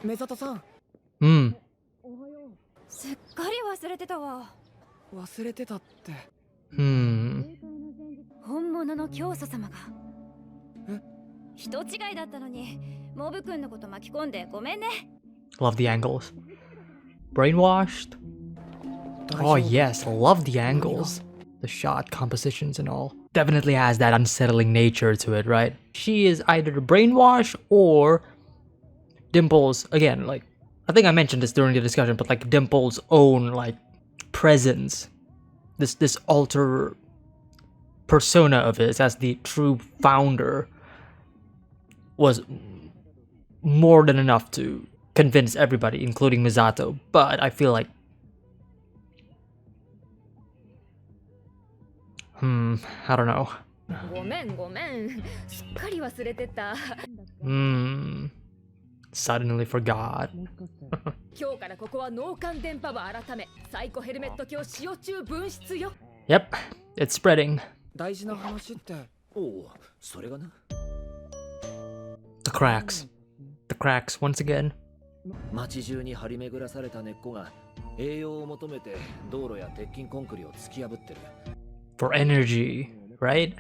目里さん。Hmm. すっかり忘れてたわ。忘れてたって。Hmm. 本物の教祖様が。え？人違いだったのに、モブ君のこと巻き込んでごめんね。 Love the angles. Brainwashed? Oh yes, love the angles. The shot compositions and all. Definitely has that unsettling nature to it, right? She is either brainwashed or Dimple's, again, like, I think I mentioned this during the discussion, but like Dimple's own, like, presence. This alter persona of his as the true founder was more than enough to convince everybody, including Misato. But I feel like, I don't know. ごめんごめん。すっかり忘れてた。Suddenly forgot. 今日からここは脳幹電波部改めサイコヘルメット卿使用中分室よ。 Yep, it's spreading. 大事な話って。おお、それがな。The cracks. The cracks once again. 街中に張り巡らされた根っこが栄養を求めて道路や鉄筋コンクリを突き破ってる。 For energy, right?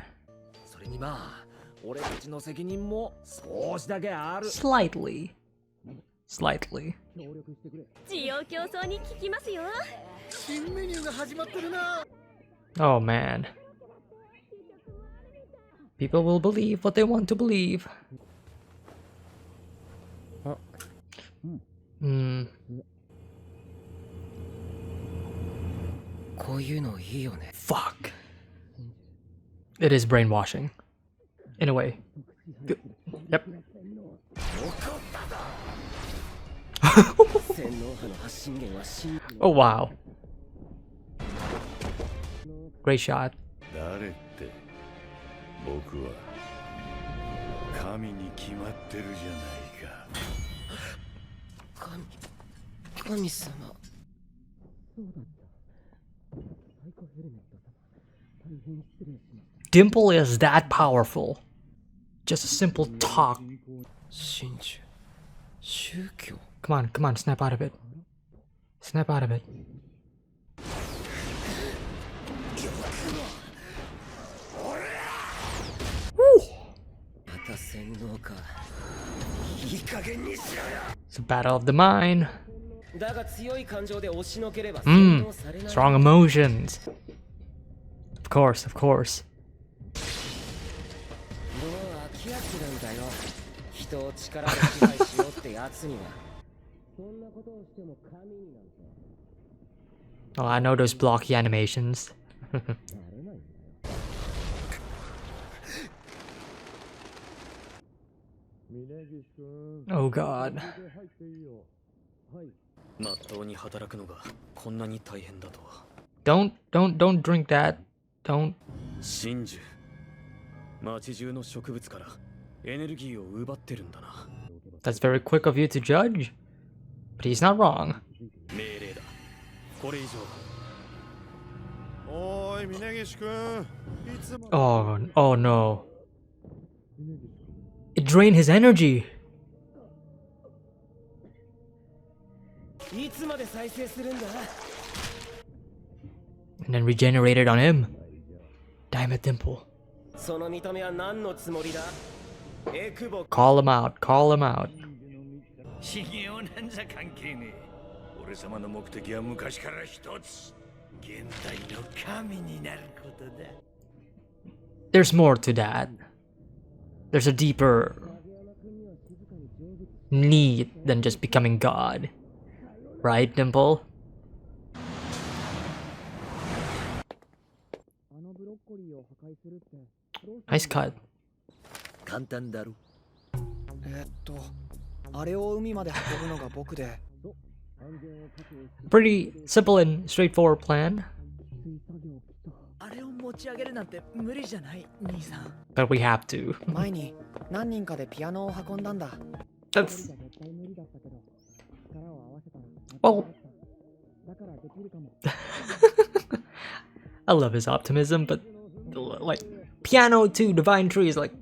それにまあ、俺たちの責任も少しだけある。 Slightly. Slightly. 需要競争に聞きますよ。新メニューが始まってるな。 Oh man. People will believe what they want to believe. Hmm. こういうのいいよね。 Fuck. It is brainwashing. In a way. Yep. 洗脳波の発信源は新。 Oh wow. Great shot. 誰って僕は神に決まってるじゃないか。神様。 Dimple is that powerful. Just a simple talk. 真珠。宗教。 Come on, snap out of it. Snap out of it. また洗脳か。いい加減にしろよ。 It's a battle of the mind. だが強い感情で押しのければ洗脳されない。 Strong emotions. Of course, of course. もう飽き飽きなんだよ。人を力で支配しようってやつには。そんなことをしても神になんて。 Oh, I know those blocky animations. Oh god. まっとうに働くのがこんなに大変だとは。 Don't drink that. Don't. 真珠。街中の植物からエネルギーを奪ってるんだな。 That's very quick of you to judge. But he's not wrong. 命令だ。これ以上。おーい、峯岸くん。いつも Oh no. It drained his energy. いつまで再生するんだ。 And then regenerated on him. Damn it, Dimple. その見た目は何のつもりだ。エクボ。 Call him out. Call him out. 修行なんざ関係ねえ。俺様の目的は昔から一つ。現代の神になることだ。 There's more to that. There's a deeper need than just becoming God. Right, Dimple? Nice cut. 簡単だろ。あれを海まで運ぶのが僕で。 Pretty simple and straightforward plan. あれを持ち上げるなんて無理じゃない、兄さん。 But we have to. 前に何人かでピアノを運んだんだ。 That's... Well... I love his optimism, but... Like... Piano to Divine Tree is like...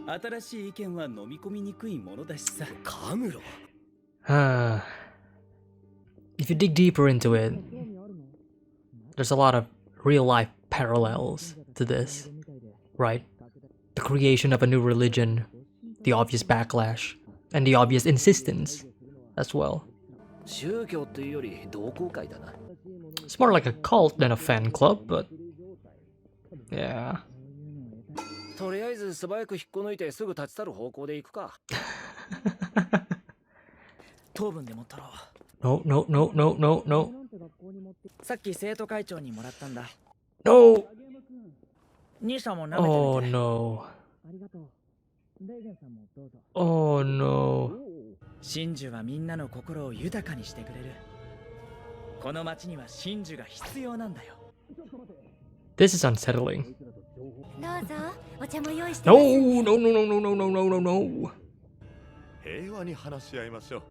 新しい意見は飲み込みにくいものだしさ。カムロ If you dig deeper into it, there's a lot of real life parallels to this, right? The creation of a new religion, the obvious backlash, and the obvious insistence as well. 宗教っていうより同好会だな。 It's more like a cult than a fan club, but yeah. とりあえず素早く引っこ抜いてすぐ立ち去る方向で行くか。糖分でも取ろう。 No, no, no, no, no, no. さっき生徒会長にもらったんだ。 No! 兄さんも舐めてみて。 Oh no. ありがとう。レーゲンさんもどうぞ。 Oh no. 真珠はみんなの心を豊かにしてくれる。この町には真珠が必要なんだよ。 This is unsettling. どうぞお茶も用意して No, no, no, no, no, no, no, no, no, no. 平和に話し合いましょう。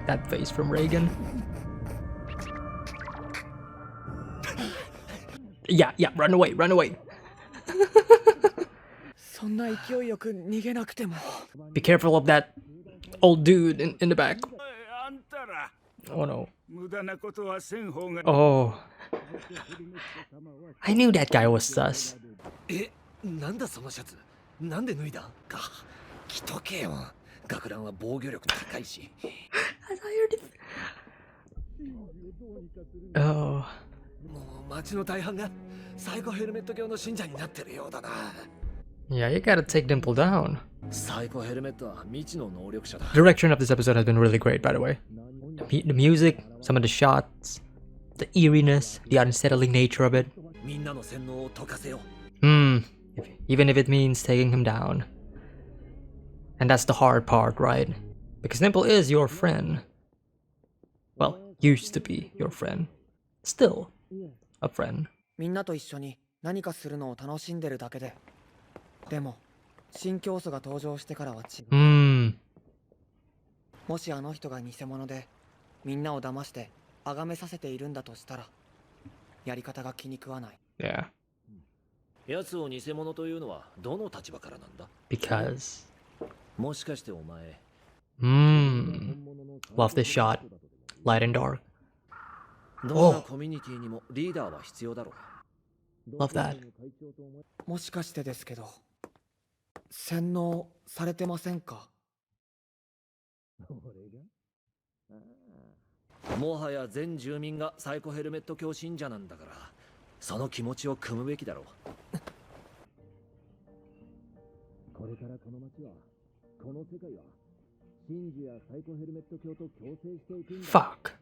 That face from Reagan. Yeah, yeah, run away, run away. そんな勢いよく逃げなくても。 Be careful of that old dude in the back. あんたら Oh no. 無駄なことはせん方が。 Oh. I knew that guy was sus. なんだそのシャツ。なんで脱いだか。着とけよ。学ランは防御力高いし。 Oh. もう町の大半がサイコヘルメット教の信者になってるようだな。 Yeah, you gotta take Dimple down. サイコヘルメットは未知の能力者だ。 Direction of this episode has been really great, by the way. The music, some of the shots, the eeriness, the unsettling nature of it. みんなの洗脳を解かせよ。 Even if it means taking him down. And that's the hard part, right? Because Dimple is your friend. Well, used to be your friend. Still a friend. みんなと一緒に何かするのを楽しんでるだけで。でも、新教祖が登場してからは違う。もしあの人が偽物で、みんなを騙して崇めさせているんだとしたら、やり方が気に食わない。 Yeah. 奴を偽物というのはどの立場からなんだ Because. もしかしてお前。 Love this shot. Light and dark. どんなコミュニティにもリーダーは必要だろう。 Love that. もしかしてですけど、洗脳されてませんか？もはや全住民がサイコヘルメット教信者なんだから、その気持ちを汲むべきだろう。これからこの町は、この世界は、真珠やサイコヘルメット教と共生していくんだ。 Fuck.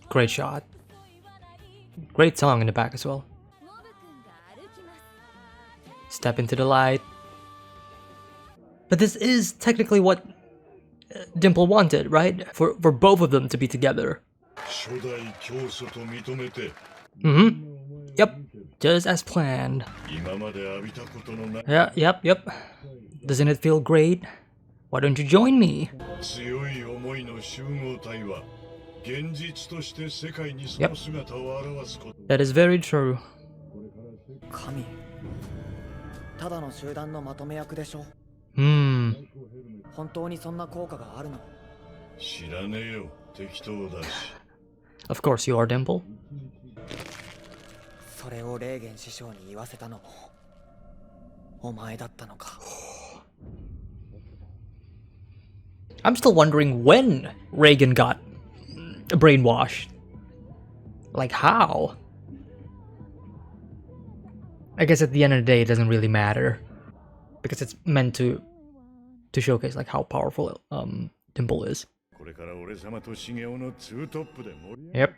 Great shot. Great song in the back as well. Step into the light. But this is technically what Dimple wanted, right? For both of them to be together. Yep. Just as planned. Yeah, yep. Doesn't it feel great? Why don't you join me? Yep. That is very true. 神。ただの集団のまとめ役でしょ。本当にそんな効果があるの？ Of course you are, Dimple. それをレーゲン師匠に言わせたのもお前だったのか。 I'm still wondering when Reagan got brainwashed. Like how? I guess at the end of the day it doesn't really matter. Because it's meant to showcase like how powerful Dimple is. Yep.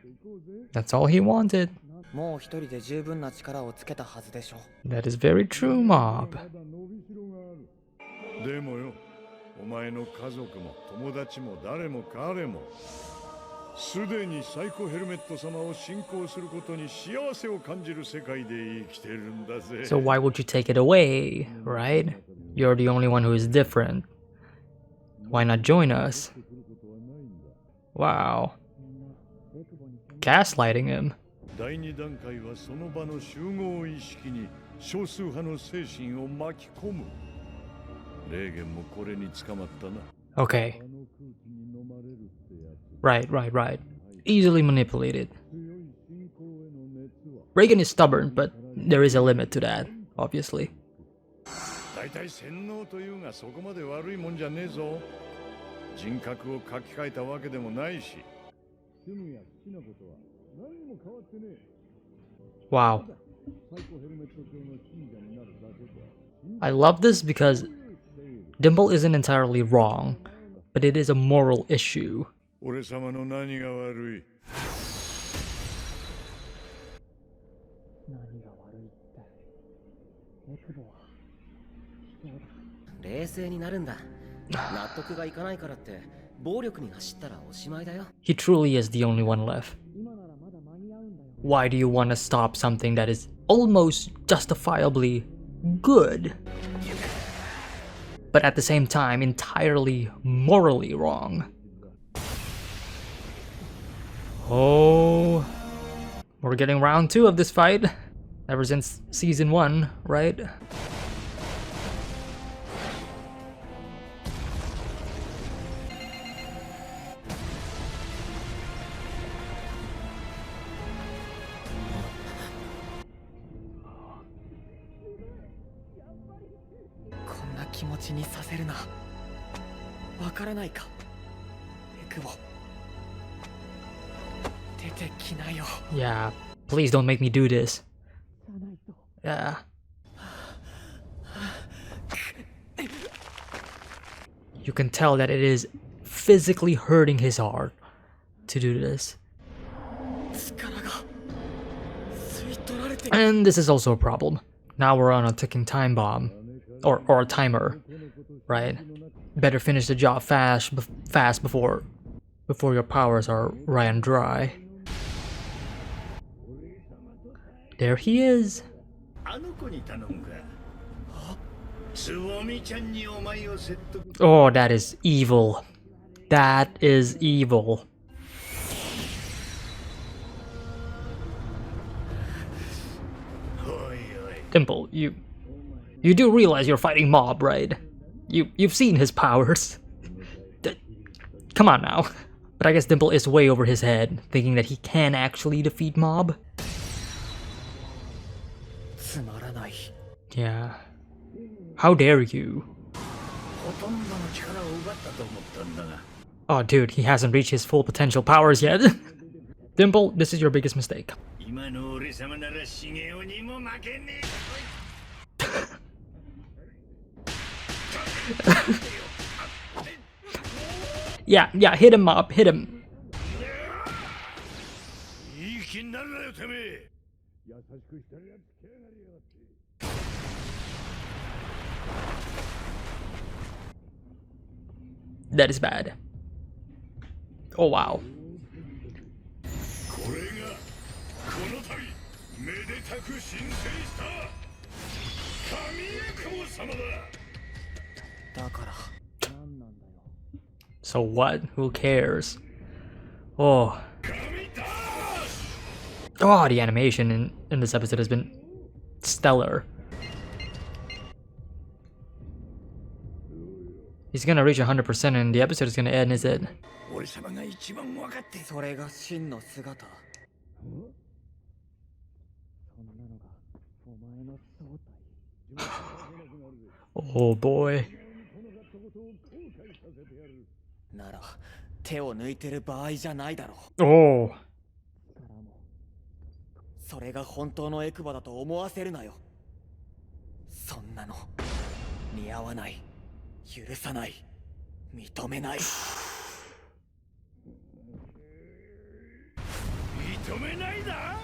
That's all he wanted. もう一人で十分な力をつけたはずでしょ。 That is very true, Mob. でもよ、お前の家族も友達も誰も彼もすでにサイコヘルメット様を信仰することに幸せを感じる世界で生きてるんだぜ。 So why would you take it away, right? You're the only one who is different. Why not join us? Wow. Gaslighting him. 第2段階はその場の集合意識に少数派の精神を巻き込む。レーゲンもこれに捕まったな。 Okay. あの空気に飲まれるってやつ。 Right. Easily manipulated. 強い信仰への熱は Reagan is stubborn, but there is a limit to that, obviously. 大体洗脳というがそこまで悪いもんじゃねえぞ。人格を書き換えたわけでもないし、趣味や好きなことは何にも変わってねえ。 Wow. サイコヘルメット教の信者になるだけだ。 I love this because Dimple isn't entirely wrong, but it is a moral issue. 俺様の何が悪い。冷静になるんだ。納得がいかないからって暴力に走ったらおしまいだよ。 He truly is the only one left. Why do you want to stop something that is almost justifiably good, but at the same time entirely morally wrong? Oh, we're getting round 2 of this fight. Ever since season 1, right? Yeah, please don't make me do this. Yeah. You can tell that it is physically hurting his heart to do this. And this is also a problem. Now we're on a ticking time bomb. Or a timer, right? Better finish the job fast before your powers are ran dry. There he is. Oh, that is evil. That is evil. Dimple, you do realize you're fighting Mob, right? You've seen his powers. Come on now. But I guess Dimple is way over his head, thinking that he can actually defeat Mob. Yeah. How dare you? Oh dude, he hasn't reached his full potential powers yet. Dimple, this is your biggest mistake. Yeah, hit him, Mob, hit him. That is bad. Oh wow. So what? Who cares? Oh. Oh, the animation in this episode has been stellar. He's gonna reach 100% and the episode is gonna end, is it? Oh boy. なら手を抜いてる場合じゃないだろう。 Oh. それが本当のエクバだと思わせるなよ。そんなの似合わない、許さない、認めない。認めないだ？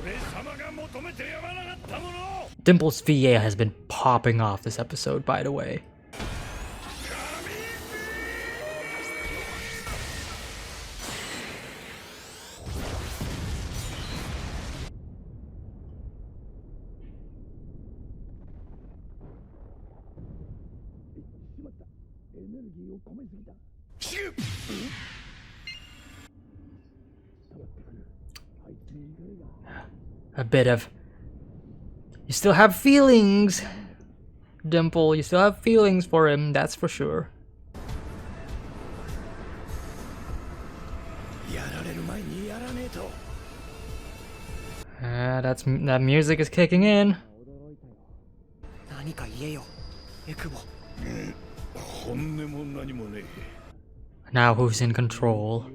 俺様が求めてやまなかったもの。 Dimple's VA has been popping off this episode, by the way. a bit of... You still have feelings, Dimple. You still have feelings for him, that's for sure. やられる前にやらねえと。 That music is kicking in. 何か言えよエクボ。本音も何もねえ。 Now who's in control?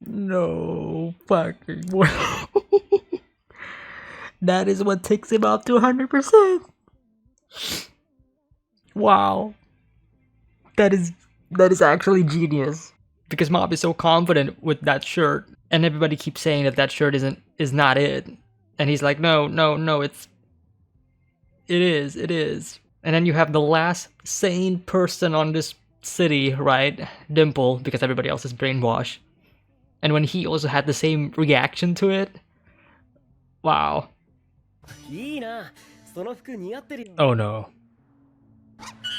No fucking way. That is what takes him up to 100%. Wow. That is actually genius. Because Mob is so confident with that shirt, and everybody keeps saying that shirt is not it. And he's like, no, it is. And then you have the last sane person on this city, right? Dimple, because everybody else is brainwashed. And when he also had the same reaction to it. Wow. いいな。その服似合ってるよ。 Oh no.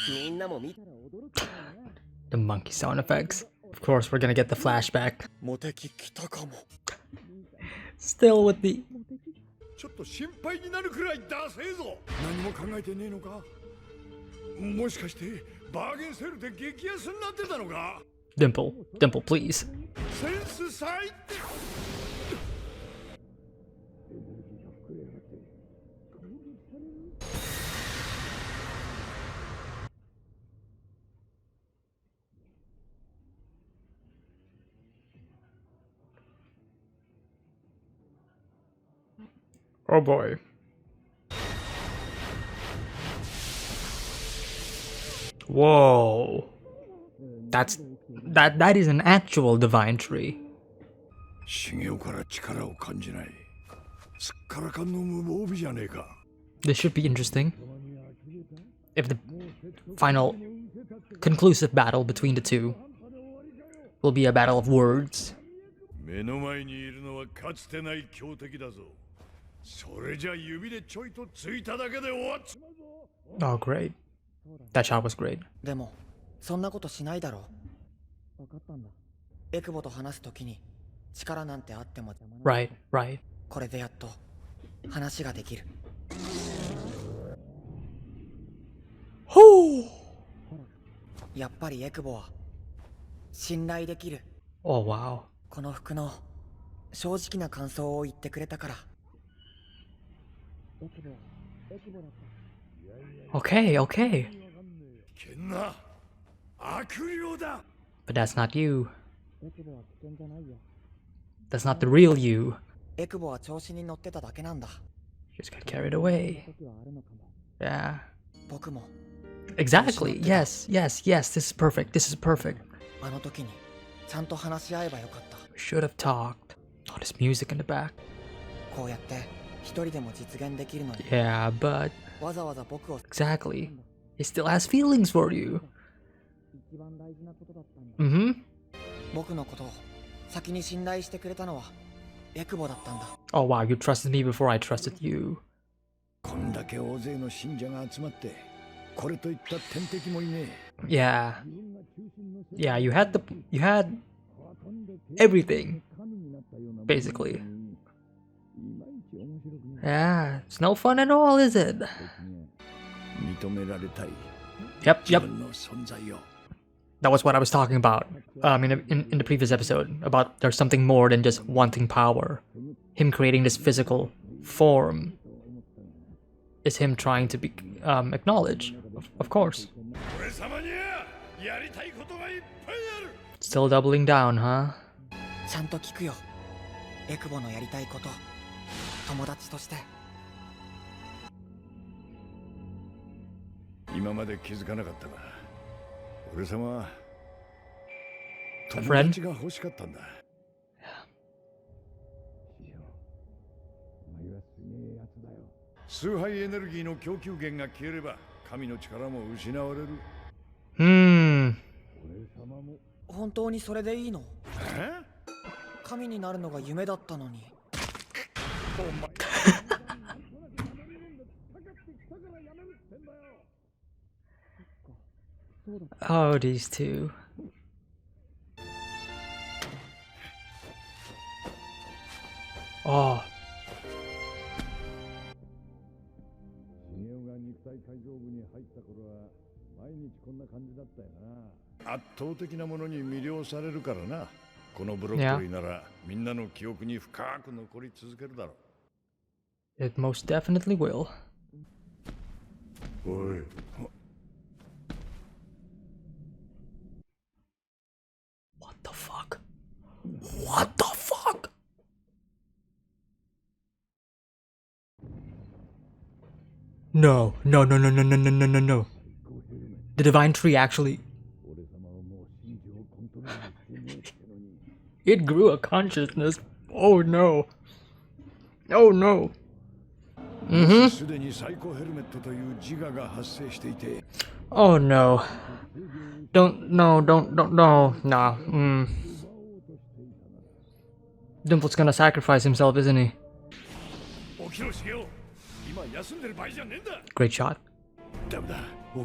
みんなも見たら驚くよな。 The monkey sound effects. Of course, we're gonna get the flashback. モテキ来たかも。 Still with the... ちょっと心配になるくらいダセえぞ。何も考えてねえのか。もしかしてバーゲンセールで激安になってたのか。 Dimple, please. センス最低。 Oh boy. Whoa. That is an actual divine tree. 修行から力を感じない。すっからかんの無防備じゃねえか。 This should be interesting. If the final conclusive battle between the two will be a battle of words. 目の前にいるのはかつてない強敵だぞ。それじゃ指でちょいとついただけで終わっちまうぞ。 Oh, great. That shot was great. でもそんなことしないだろう。分かったんだ。エクボと話すときに力なんてあっても邪魔な。 Right. これでやっと話ができる。 Oh! やっぱりエクボは信頼できる。 Oh, wow. この服の正直な感想を言ってくれたから。 Okay. 危険な悪霊だ。 But that's not you. エクボは危険じゃないよ。 That's not the real you. エクボは調子に乗ってただけなんだ。 Just got carried away. 時はあるのかも。 Yeah. 僕も Exactly. Yes. This is perfect. あの時にちゃんと話し合えばよかった。 We should have talked. Oh, there's music in the back. こうやって一人でも実現できるのに。 Yeah, but わざわざ僕を。 exactly. He still has feelings for you. 一番大事なことだったんだ。 Mm-hmm. 僕のことを先に信頼してくれたのはエクボだったんだ。 Oh wow, you trusted me before I trusted you. こんだけ大勢の信者が集まってこれといった天敵もいねえ。 Yeah. Yeah, you had everything. Basically. Yeah, it's no fun at all, is it? 認められたい。 Yep. 自分の存在を。 That was what I was talking about in the previous episode, about there's something more than just wanting power. Him creating this physical form is him trying to be acknowledged, of course. 俺様にはやりたいことがいっぱいある。 Still doubling down, huh? ちゃんと聞くよ。エクボのやりたいこと、友達として。今まで気づかなかったが、俺様は A 友 friend? 達が欲しかったんだ。お前はすげえやつだよ。崇拝エネルギーの供給源が消えれば、神の力も失われる。Hmm. 俺様本当にそれでいいの？え？神になるのが夢だったのに。Oh, these two. Oh, 茂雄が肉体改造部に入った頃は毎日こんな感じだったよな。圧倒的なものに魅了されるからな。このブロッコリーならみんなの記憶に深く残り続けるだろ it most definitely will. う。おい。 What the fuck? What the fuck? No, no, no, no, no, no, no, no, no, no. The divine tree actually. It grew a consciousness. Oh no. Oh no. すでにサイコヘルメットという自我が発生していて、 Oh no. Don't, no, no. Dimple's gonna sacrifice himself, isn't he? 起きろ茂雄。今休んでる場合じゃねえんだ。 Great shot. ダメだ。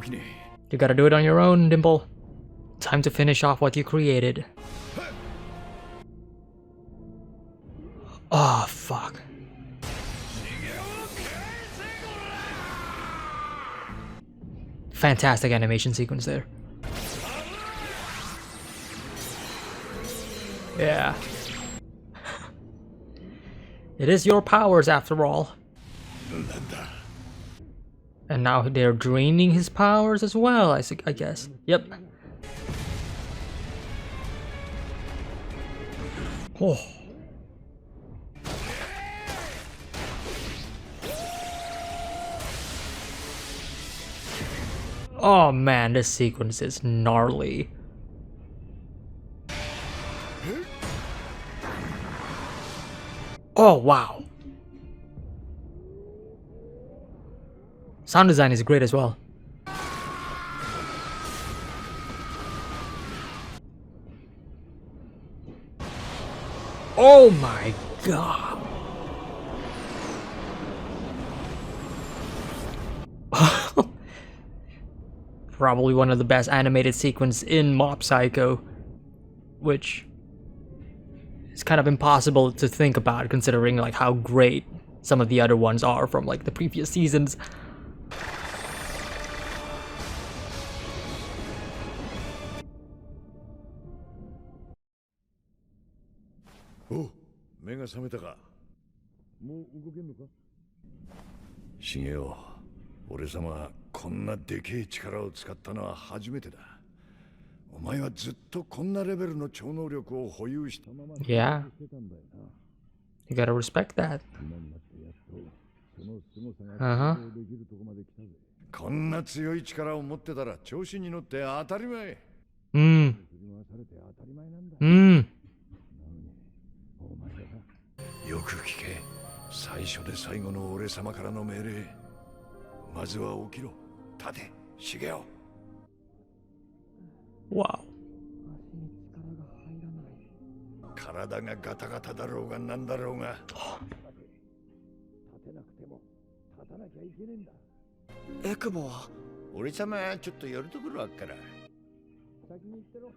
起きね You gotta do it on your own, Dimple. Time to finish off what you created. Oh, fuck. Fantastic animation sequence there. Yeah. It is your powers after all. え。なんだ。 And now they're draining his powers as well, I guess. Yep. Oh. Oh man, this sequence is gnarly. Oh wow. Sound design is great as well. Oh my god. Probably one of the best animated sequences in Mob Psycho, which is kind of impossible to think about considering like how great some of the other ones are from like the previous seasons. Oh, 目が覚めたか。もう動けんのか。茂雄、俺様はこんなでけえ力を使ったのは初めてだ。お前はずっとこんなレベルの超能力を保有したまま Yeah. You gotta respect that. こんな強い力を持ってたら調子に乗って当たり前。よく聞け。最初で最後の俺様からの命令。まずは起きろ。立て、茂雄。Wow. 体がガタガタだろうがなんだろうが。立てなくても立たなきゃいけねえんだ。エクボは俺様ちょっと寄るところあっから。先に行ってろ。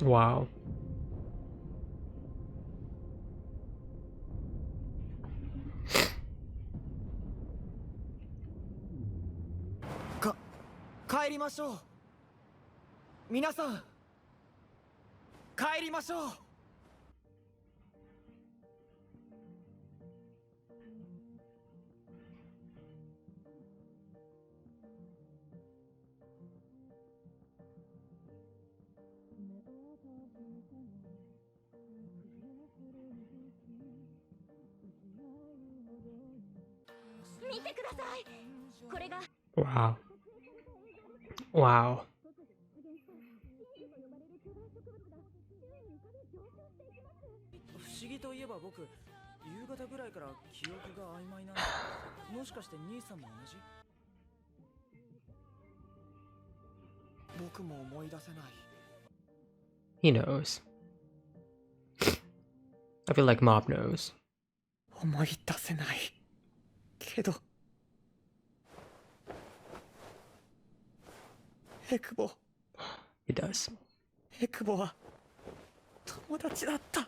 Wow. 皆さん帰りましょう。見てください。これが Wow. Wow. 不思議といえば僕、夕方ぐらいから記憶が曖昧なんだ。もしかして兄さんも同じ？僕も思い出せない。 He knows. I feel like Mob knows. 思い出せないけど、エクボ He does. エクボは友達だった。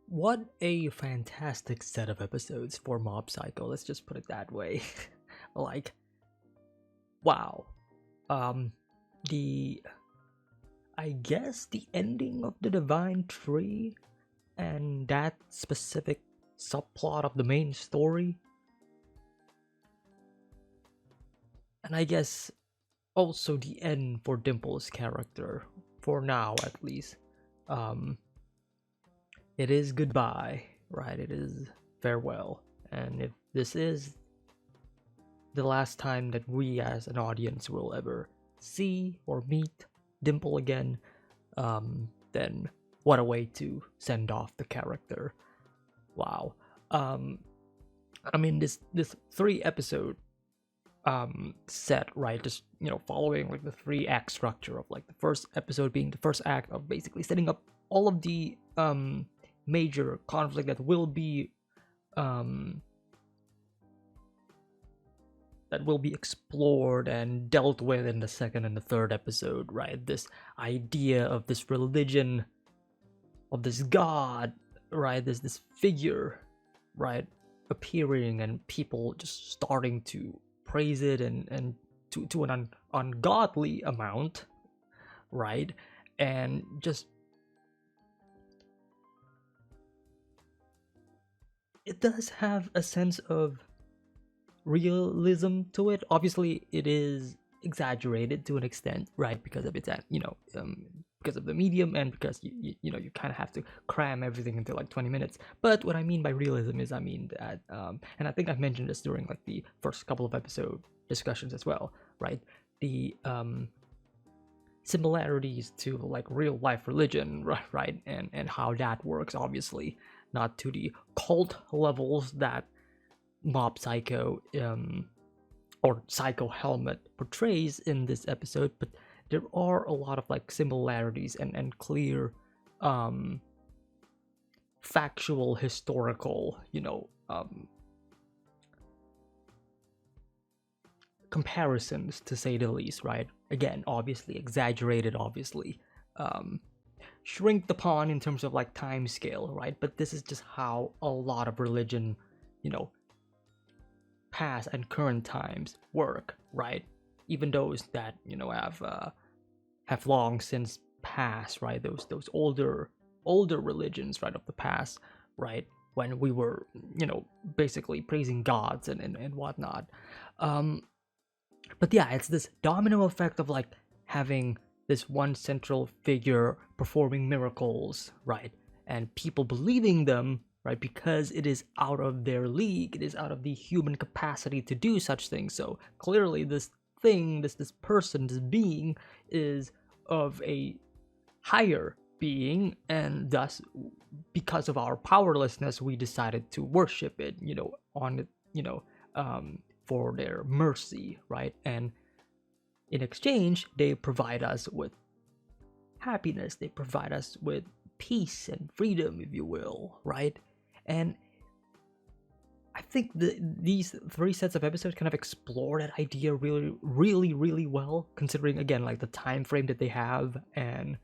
What a fantastic set of episodes for Mob Psycho, let's just put it that way. Like, wow. I guess the ending of the Divine Tree and that specific subplot of the main story, and I guess also the end for Dimple's character, for now at least. It is goodbye, right? It is farewell. And if this is the last time that we as an audience will ever see or meet Dimple again, then what a way to send off the character. Wow. I mean, this 3-episode set, right, just, you know, following like the 3-act structure of like the first episode being the first act of basically setting up all of the major conflict that will be explored and dealt with in the second and the third episode, right? This idea of this religion, of this god, right? This figure, right, appearing and people just starting to praise it and to an ungodly amount, right? And just it does have a sense of realism to it. Obviously, it is exaggerated to an extent, right? Because of its, because of the medium and because you know you kind of have to cram everything into like 20 minutes. But what I mean by realism is, I mean that, and I think I've mentioned this during like the first couple of episode discussions as well, right? The similarities to like real life religion, right? And how that works, obviously. Not to the cult levels that Mob Psycho or Psycho Helmet portrays in this episode, but there are a lot of like similarities and clear factual, historical, comparisons, to say the least, right? Again, obviously exaggerated, obviously shrinked upon in terms of like time scale, right? But this is just how a lot of religion, past and current times work, right? Even those that have long since passed, right? Those older religions, right, of the past, right? When we were, basically praising gods and whatnot. But yeah, it's this domino effect of like having this one central figure performing miracles, right? And people believing them, right? Because it is out of their league. It is out of the human capacity to do such things. So clearly this thing, this person, this being is of a higher being, and thus because of our powerlessness, we decided to worship it, for their mercy, right? And in exchange, they provide us with happiness. They provide us with peace and freedom, if you will, right? And I think these 3 sets of episodes kind of explore that idea really, really, really well, considering, again, like the time frame that they have and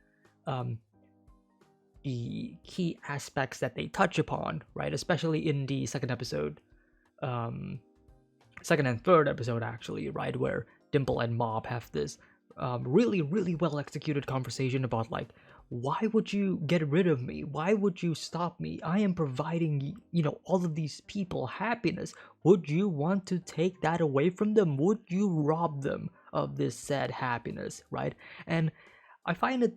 the key aspects that they touch upon, right? Especially in the second episode, second and third episode, actually, right? Where Dimple and Mob have this really, really well executed conversation about, like, why would you get rid of me? Why would you stop me? I am providing, you know, all of these people happiness. Would you want to take that away from them? Would you rob them of this said happiness, right? And I find it,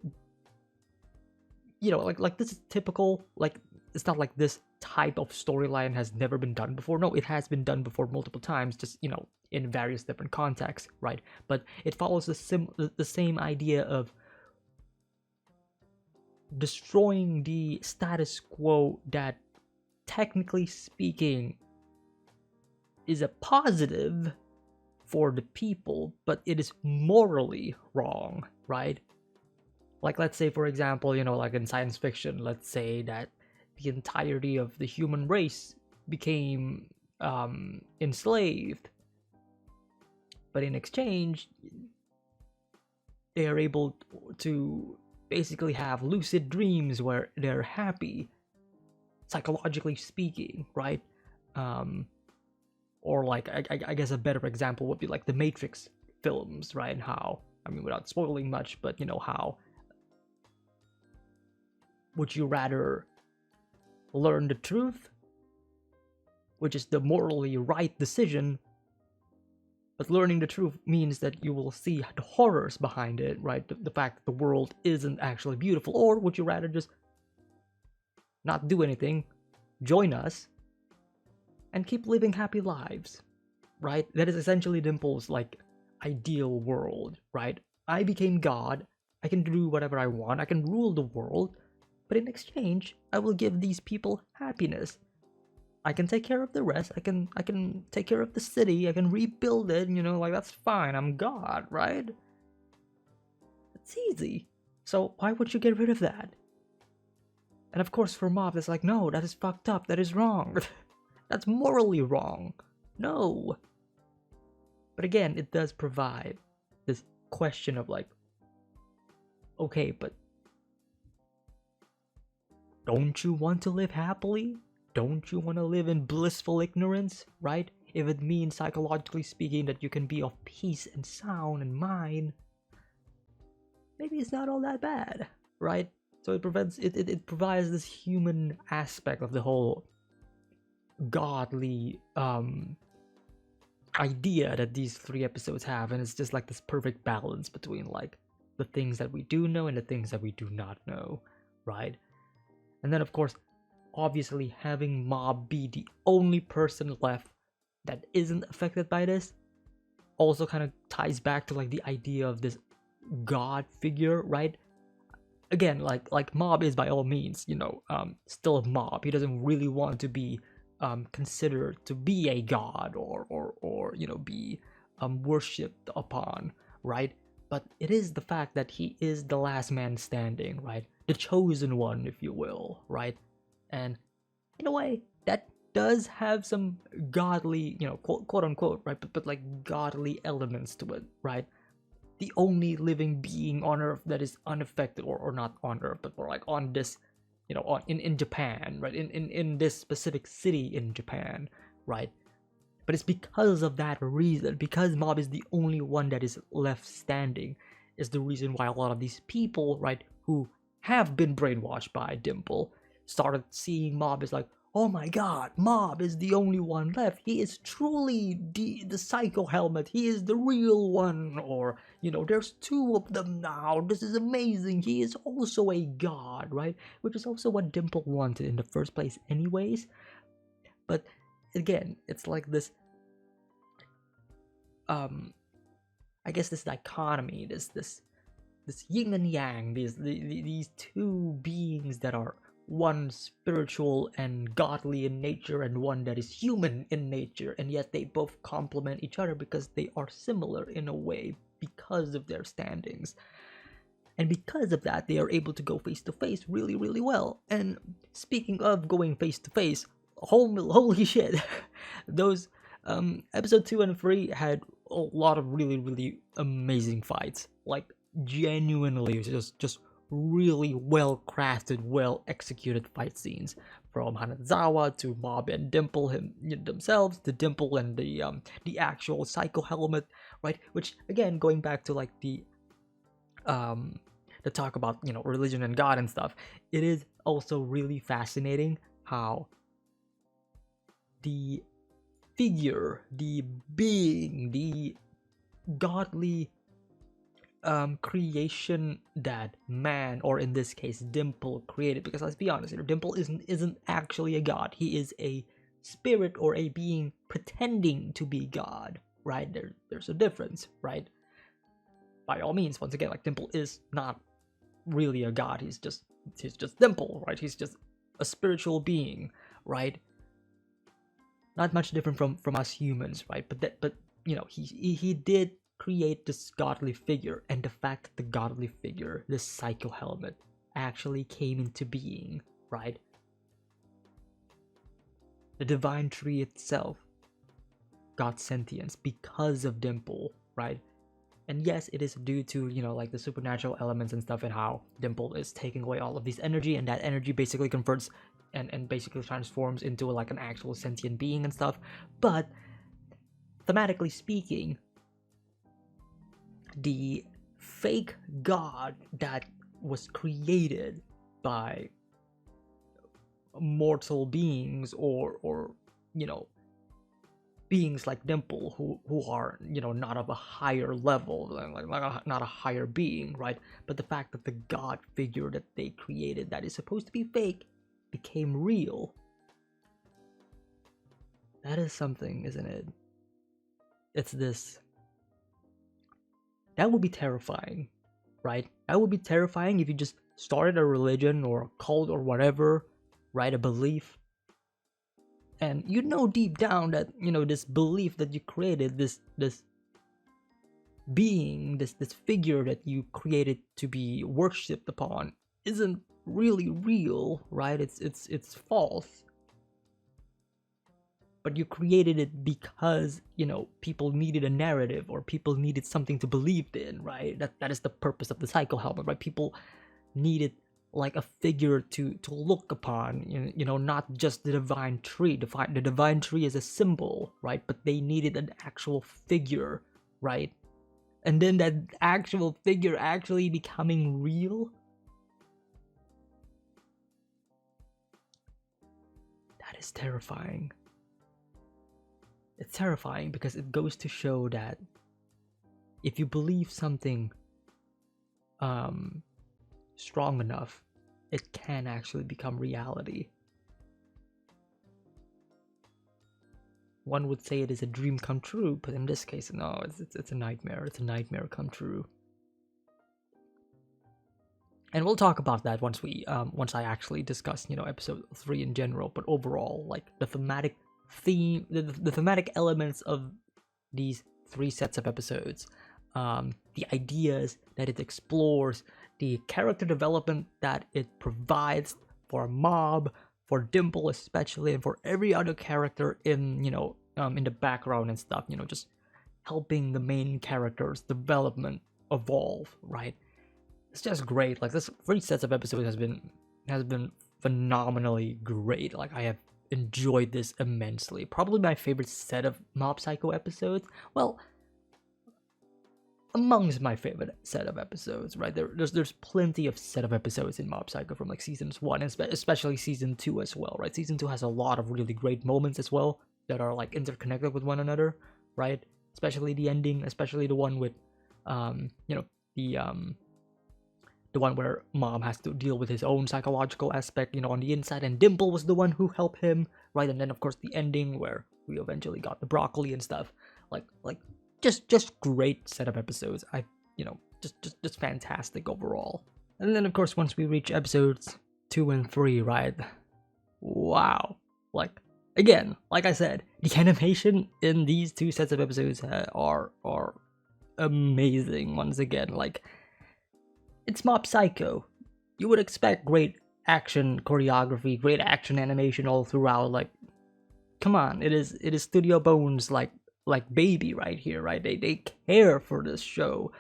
you know, like this is typical. Like, it's not like this type of storyline has never been done before. No, it has been done before multiple times, just, you know, in various different contexts, right? But it follows the same idea of destroying the status quo that, technically speaking, is a positive for the people, but it is morally wrong, right? Like, let's say, for example, you know, like in science fiction, let's say that the entirety of the human race became enslaved, but in exchange, they are able to basically have lucid dreams where they're happy, psychologically speaking, right? Or like, I guess a better example would be like the Matrix films, right? How, I mean, without spoiling much, but you know, how would you rather learn the truth, which is the morally right decision, but learning the truth means that you will see the horrors behind it, right? The fact that the world isn't actually beautiful. Or would you rather just not do anything, join us, and keep living happy lives, right? That is essentially Dimple's, like, ideal world, right? I became God, I can do whatever I want, I can rule the world, but in exchange, I will give these people happiness. I can take care of the rest. I can take care of the city. I can rebuild it. You know, like, that's fine. I'm God, right? It's easy. So why would you get rid of that? And of course, for Mob, it's like, no, that is fucked up. That is wrong. That's morally wrong. No. But again, it does provide this question of, like, okay, but don't you want to live happily? Don't you want to live in blissful ignorance, right? If it means, psychologically speaking, that you can be of peace and sound and mind, maybe it's not all that bad, right? So it provides this human aspect of the whole godly idea that these 3 episodes have, and it's just like this perfect balance between, like, the things that we do know and the things that we do not know, right? And then, of course, obviously, having Mob be the only person left that isn't affected by this also kind of ties back to, like, the idea of this god figure, right? Again, like Mob is by all means, you know, still a Mob. He doesn't really want to be considered to be a god or you know, be worshipped upon, right? But it is the fact that he is the last man standing, right? The chosen one, if you will, right? And in a way, that does have some godly, you know, quote unquote, right? But like godly elements to it, right? The only living being on Earth that is unaffected, or not on Earth, but more like on this, you know, in Japan, right? In this specific city in Japan, right? But it's because of that reason, because Mob is the only one that is left standing, is the reason why a lot of these people, right, who have been brainwashed by Dimple, started seeing Mob as like, oh my god, Mob is the only one left. He is truly the Psycho Helmet. He is the real one. Or, you know, there's 2 of them now. This is amazing. He is also a god, right? Which is also what Dimple wanted in the first place anyways. But again, it's like this, I guess this dichotomy, this yin and yang, these 2 beings that are one spiritual and godly in nature and one that is human in nature, and yet they both complement each other because they are similar in a way because of their standings. And because of that, they are able to go face to face really, really well. And speaking of going face to face, holy shit, those episode 2 and 3 had a lot of really, really amazing fights. Like genuinely, just really well crafted, well executed fight scenes. From Hanazawa to Mob and Dimple themselves, to Dimple and the actual Psycho Helmet, right? Which again, going back to like the talk about, you know, religion and God and stuff, it is also really fascinating how the figure, the being, the godly creation that man, or in this case Dimple, created. Because let's be honest, Dimple isn't actually a god. He is a spirit or a being pretending to be God, right? There's a difference, right? By all means, once again, like, Dimple is not really a god. He's just Dimple, right? He's just a spiritual being, right? Not much different from us humans, right? But you know, he did create this godly figure, and the fact that the godly figure, this Psycho Helmet, actually came into being, right? The divine tree itself got sentience because of Dimple, right? And yes, it is due to, you know, like the supernatural elements and stuff, and how Dimple is taking away all of this energy, and that energy basically converts and basically transforms into like an actual sentient being and stuff. But thematically speaking, the fake god that was created by mortal beings, or you know, beings like Dimple, who are, you know, not of a higher level, like not a higher being, right? But the fact that the god figure that they created, that is supposed to be fake, became real. That is something, isn't it? It's this. That would be terrifying, right? That would be terrifying if you just started a religion or a cult or whatever, right? A belief. And you know deep down that, you know, this belief that you created, this being, this figure that you created to be worshipped upon, isn't really real, right? It's false. But you created it because, you know, people needed a narrative, or people needed something to believe in, right? That is the purpose of the Psycho Helmet, right? People needed like a figure to look upon, you know, not just the divine tree. The divine tree is a symbol, right? But they needed an actual figure, right? And then that actual figure actually becoming real. That is terrifying. It's terrifying because it goes to show that if you believe something strong enough, it can actually become reality. One would say it is a dream come true, but in this case, no, it's a nightmare. It's a nightmare come true. And we'll talk about that once I actually discuss, you know, episode 3 in general. But overall, like, the thematic theme, the thematic elements of these 3 sets of episodes, the ideas that it explores, the character development that it provides for Mob, for Dimple especially, and for every other character in, you know, in the background and stuff, you know, just helping the main character's development evolve, right? It's just great. Like, this 3 sets of episodes has been phenomenally great. Like, I have enjoyed this immensely. Probably my favorite set of Mob Psycho episodes. Well, amongst my favorite set of episodes, right? There's plenty of set of episodes in Mob Psycho from like seasons 1, and especially season 2 as well, right? Season 2 has a lot of really great moments as well that are like interconnected with one another, right? Especially the ending, especially the one with, you know, the one where Mom has to deal with his own psychological aspect, you know, on the inside, and Dimple was the one who helped him, right? And then of course the ending where we eventually got the broccoli and stuff, like just great set of episodes. You know, just fantastic overall. And then of course once we reach episodes 2 and 3, right? Wow. Like, again, like I said, the animation in these 2 sets of episodes are amazing once again. Like, it's Mob Psycho. You would expect great action choreography, great action animation all throughout. Like, come on, it is Studio Bones like baby right here, right? They care for this show,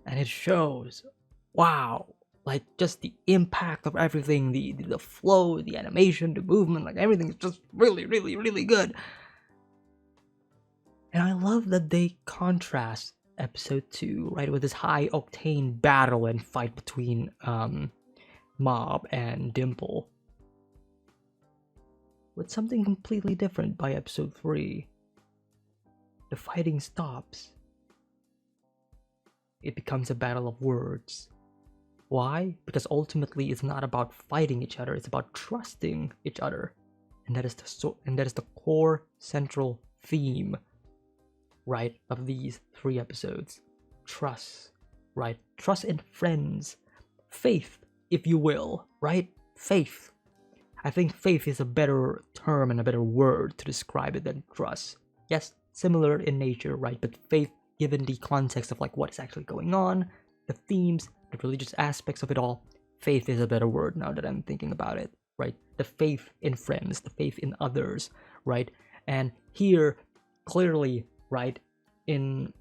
and it shows. Wow, like just the impact of everything, the flow, the animation, the movement, like everything is just really, really, really good. And I love that they contrast episode 2, right, with this high octane battle and fight between Mob and Dimple, with something completely different by episode 3. The fighting stops. It becomes a battle of words. Why? Because ultimately it's not about fighting each other, it's about trusting each other. And that is the core central theme, right, of these 3 episodes. Trust, right? Trust in friends. Faith, if you will, right? Faith. I think faith is a better term and a better word to describe it than trust. Yes, similar in nature, right? But faith, given the context of like what is actually going on, the themes, the religious aspects of it all, faith is a better word now that I'm thinking about it, right? The faith in friends, the faith in others, right? And here, clearly, right, in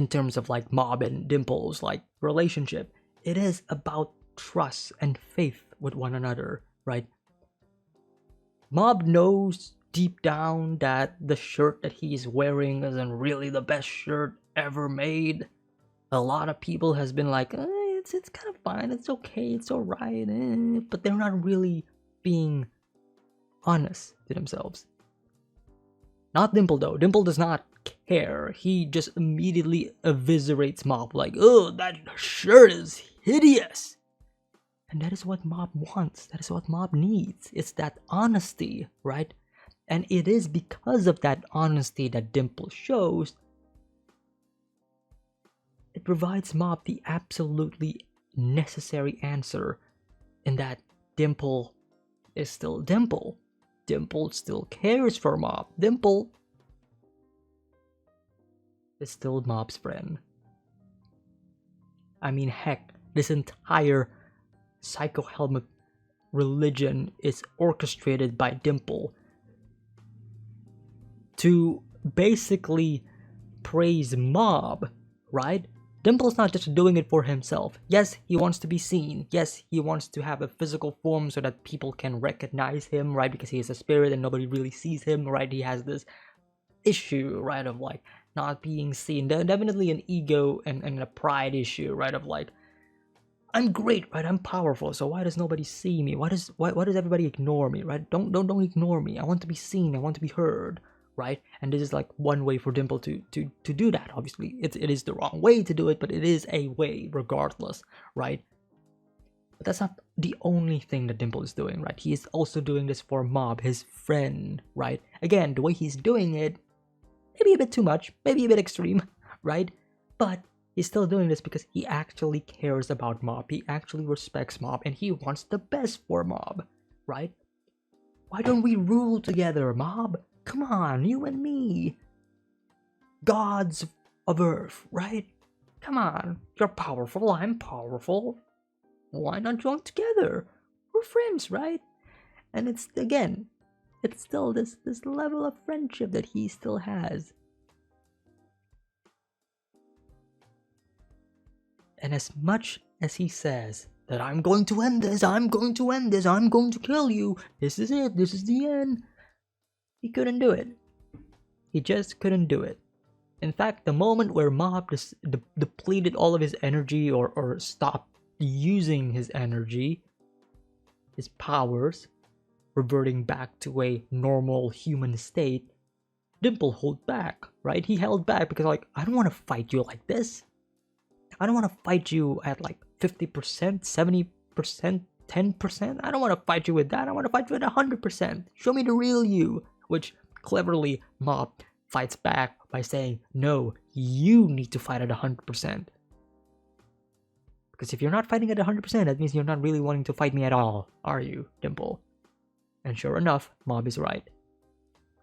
terms of like Mob and Dimple's like relationship, it is about trust and faith with one another, right? Mob knows deep down that the shirt that he's wearing isn't really the best shirt ever made. A lot of people has been like, it's kind of fine, it's okay, it's alright, but they're not really being honest to themselves. Not Dimple though. Dimple does not care. He just immediately eviscerates Mob like, oh, that shirt is hideous. And that is what Mob wants. That is what Mob needs. It's that honesty, right? And it is because of that honesty that Dimple shows. It provides Mob the absolutely necessary answer in that Dimple is still Dimple. Dimple still cares for Mob. Dimple is still Mob's friend. I mean, heck, this entire Psycho Helmet religion is orchestrated by Dimple to basically praise Mob, right? Dimple's not just doing it for himself. Yes, he wants to be seen. Yes, he wants to have a physical form so that people can recognize him, right? Because he is a spirit and nobody really sees him, right? He has this issue, right, of like not being seen. Definitely an ego and a pride issue, right? Of like, I'm great, right? I'm powerful, so why does nobody see me? Why does everybody ignore me, right? Don't ignore me. I want to be seen. I want to be heard, right? And this is like one way for Dimple to do that. Obviously, it is the wrong way to do it, but it is a way regardless, right? But that's not the only thing that Dimple is doing, right? He is also doing this for Mob, his friend, right? Again, the way he's doing it, maybe a bit too much, maybe a bit extreme, right? But he's still doing this because he actually cares about Mob. He actually respects Mob, and he wants the best for Mob, right? Why don't we rule together, Mob? Come on, you and me. Gods of Earth, right? Come on, you're powerful, I'm powerful. Why not join together? We're friends, right? And it's, again, it's still this level of friendship that he still has. And as much as he says that I'm going to end this, I'm going to kill you, this is it, this is the end, he couldn't do it. He just couldn't do it. In fact, the moment where Mob depleted all of his energy or stopped using his energy, his powers, reverting back to a normal human state, Dimple held back, right? He held back because like, I don't want to fight you like this. I don't want to fight you at like 50%, 70%, 10%. I don't want to fight you with that. I want to fight you at 100%. Show me the real you. Which cleverly Mob fights back by saying, no, you need to fight at 100%. Because if you're not fighting at 100%, that means you're not really wanting to fight me at all, are you, Dimple? And sure enough, Mob is right.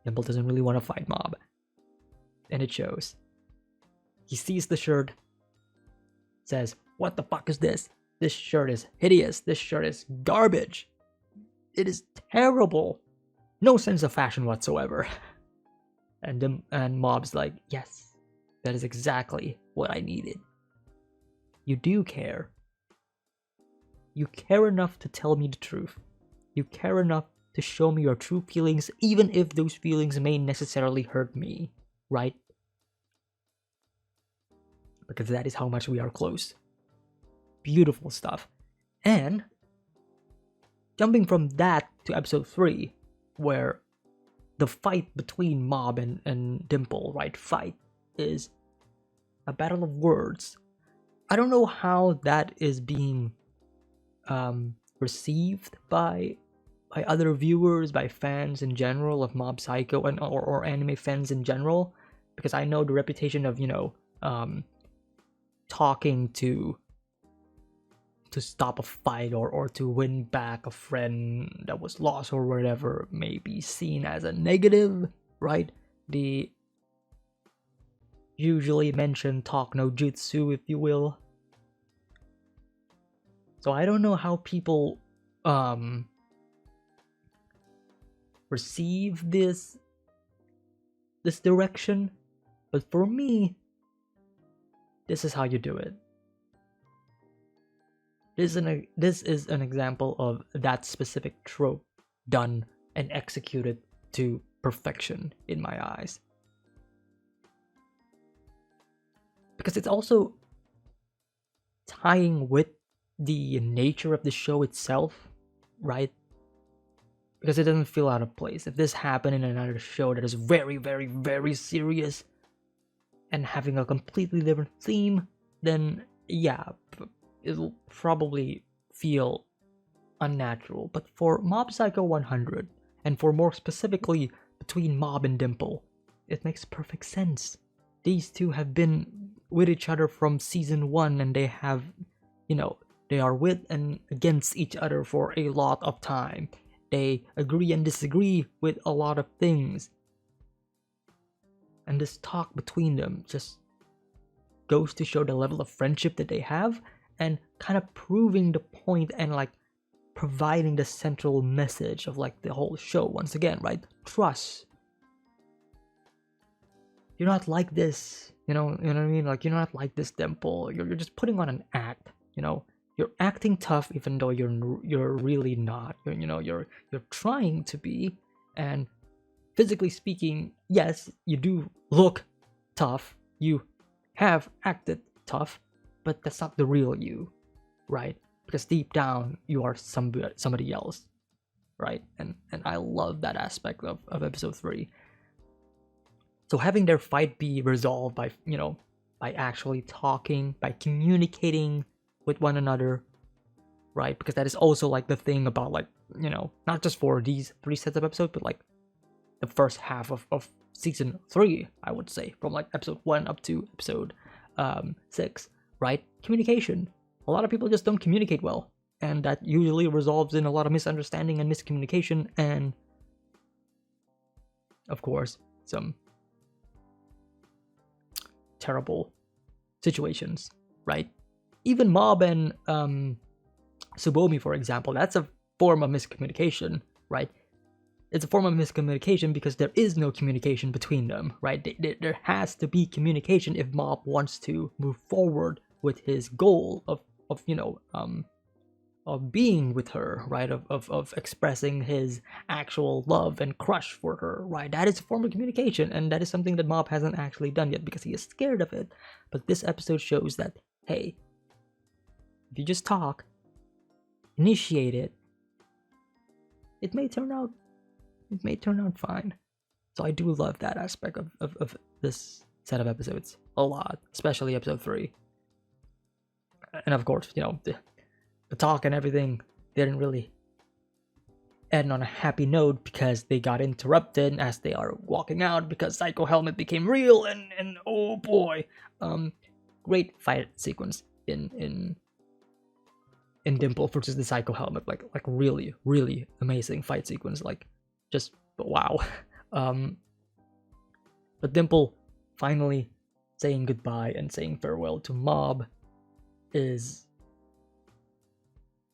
Dimple doesn't really want to fight Mob. And it shows. He sees the shirt, says, what the fuck is this? This shirt is hideous. This shirt is garbage. It is terrible. No sense of fashion whatsoever. And Mob's like, yes, that is exactly what I needed. You do care. You care enough to tell me the truth. You care enough to show me your true feelings, even if those feelings may necessarily hurt me, right? Because that is how much we are close. Beautiful stuff. And jumping from that to episode 3, where the fight between Mob and Dimple, right? Fight is a battle of words. I don't know how that is being received by other viewers, by fans in general of Mob Psycho and or anime fans in general, because I know the reputation of, you know, talking to stop a fight or to win back a friend that was lost or whatever may be seen as a negative, right? The usually mentioned talk no jutsu, if you will. So I don't know how people receive this direction, but for me, this is how you do it. This is an example of that specific trope done and executed to perfection in my eyes. Because it's also tying with the nature of the show itself, right? Because it doesn't feel out of place. If this happened in another show that is very, very, very serious and having a completely different theme, then yeah, it'll probably feel unnatural. But for Mob Psycho 100, and for more specifically between Mob and Dimple, it makes perfect sense. These two have been with each other from season 1, and they have, you know, they are with and against each other for a lot of time. They agree and disagree with a lot of things. And this talk between them just goes to show the level of friendship that they have, and kind of proving the point and like providing the central message of like the whole show once again, right? Trust. You're not like this, you know what I mean? Like, you're not like this, Dimple. You're just putting on an act, you know? You're acting tough even though you're really not. You're trying to be, and physically speaking, yes, you do look tough. You have acted tough, but that's not the real you, right? Because deep down you are somebody else, right? And I love that aspect of episode 3. So having their fight be resolved by, you know, by actually talking, by communicating with one another, right? Because that is also like the thing about, like, you know, not just for these 3 sets of episodes, but like the first half of season 3, I would say, from like episode 1 up to episode 6, right? Communication. A lot of people just don't communicate well, and that usually resolves in a lot of misunderstanding and miscommunication, and of course some terrible situations, right? Even Mob and Tsubomi, for example, that's a form of miscommunication, right? It's a form of miscommunication because there is no communication between them, right? There has to be communication if Mob wants to move forward with his goal of you know, of being with her, right? Of expressing his actual love and crush for her, right? That is a form of communication, and that is something that Mob hasn't actually done yet because he is scared of it. But this episode shows that, hey, if you just talk, initiate it, it may turn out fine. So I do love that aspect of this set of episodes a lot, especially episode 3. And of course, you know, the talk and everything didn't really end on a happy note because they got interrupted as they are walking out because Psycho Helmet became real, and oh boy, great fight sequence in Dimple versus the Psycho Helmet, like really amazing fight sequence, like just wow. But Dimple finally saying goodbye and saying farewell to Mob is,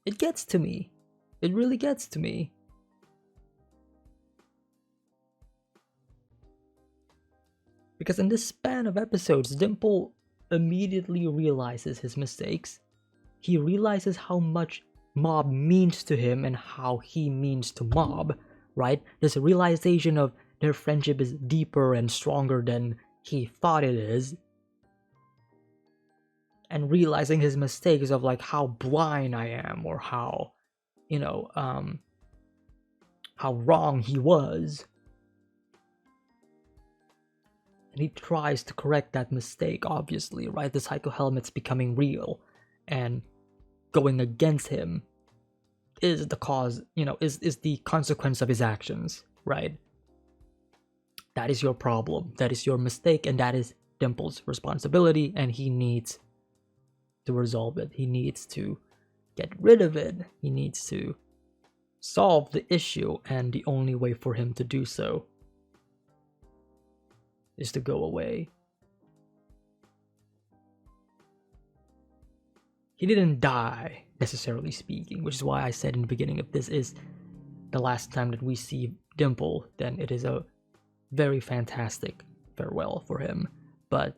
it gets to me. It really gets to me. Because in this span of episodes, Dimple immediately realizes his mistakes. He realizes how much Mob means to him and how he means to Mob, right? There's a realization of their friendship is deeper and stronger than he thought it is. And realizing his mistakes of like how blind I am, or how, you know, how wrong he was. And he tries to correct that mistake, obviously, right? The Psycho Helmet's becoming real, and going against him is the cause, you know, is the consequence of his actions, right? That is your problem, that is your mistake, and that is Dimple's responsibility, and he needs to resolve it. He needs to get rid of it. He needs to solve the issue, and the only way for him to do so is to go away. He didn't die, necessarily speaking, which is why I said in the beginning, if this is the last time that we see Dimple, then it is a very fantastic farewell for him. But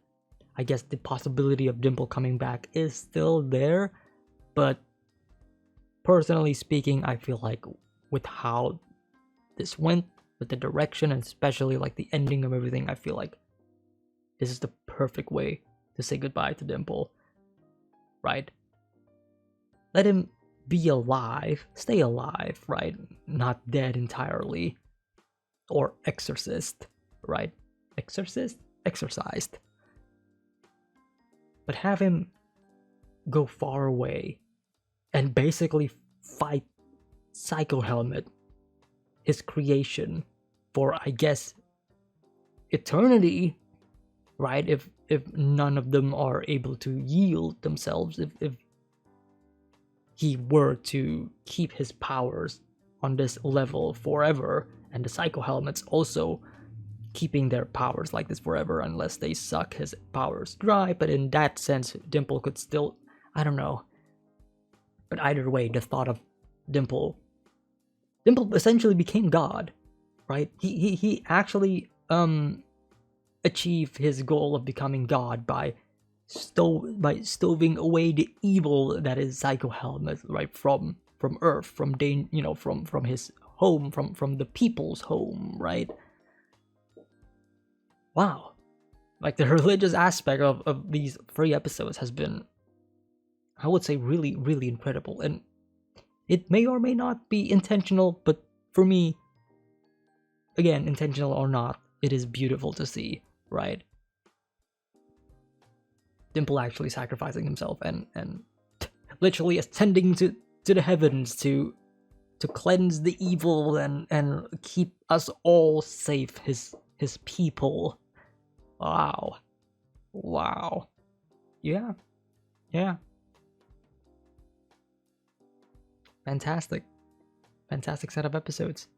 I guess the possibility of Dimple coming back is still there, but personally speaking, I feel like with how this went, with the direction, and especially like the ending of everything, I feel like this is the perfect way to say goodbye to Dimple, right? Let him be alive, stay alive, right? Not dead entirely. Or exorcist, right? Exorcised. But have him go far away and basically fight Psycho Helmet, his creation, for, I guess, eternity, right? If none of them are able to yield themselves, if he were to keep his powers on this level forever, and the Psycho Helmets also keeping their powers like this forever unless they suck his powers dry. But in that sense, Dimple could still, I don't know. But either way, the thought of Dimple essentially became God, right? He actually achieved his goal of becoming God by stoving away the evil that is Psycho Helmet, right? From Earth, from his home, from the people's home, right? Wow. Like, the religious aspect of these 3 episodes has been, I would say, really, really incredible. And it may or may not be intentional, but for me, again, intentional or not, it is beautiful to see, right? Dimple actually sacrificing himself and literally ascending to the heavens to cleanse the evil and keep us all safe, his people. Wow. Yeah. Fantastic set of episodes.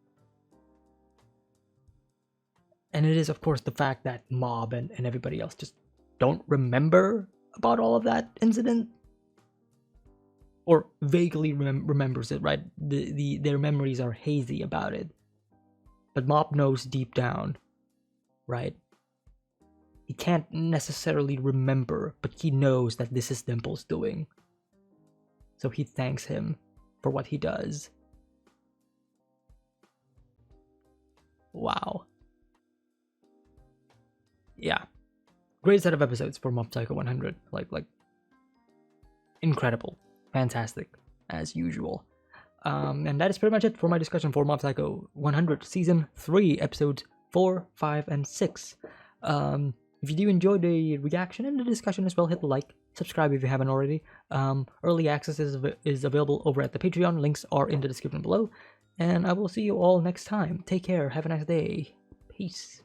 And it is, of course, the fact that Mob and everybody else just don't remember about all of that incident, or vaguely remembers it, right? Their memories are hazy about it, but Mob knows deep down, right? He can't necessarily remember, but he knows that this is Dimple's doing, so he thanks him for what he does. Wow. Yeah. Great set of episodes for Mob Psycho 100. Like incredible. Fantastic. As usual. And that is pretty much it for my discussion for Mob Psycho 100 Season 3, Episodes 4, 5, and 6. If you do enjoy the reaction and the discussion as well, hit the like, subscribe if you haven't already. Early access is available over at the Patreon. Links are in the description below. And I will see you all next time. Take care. Have a nice day. Peace.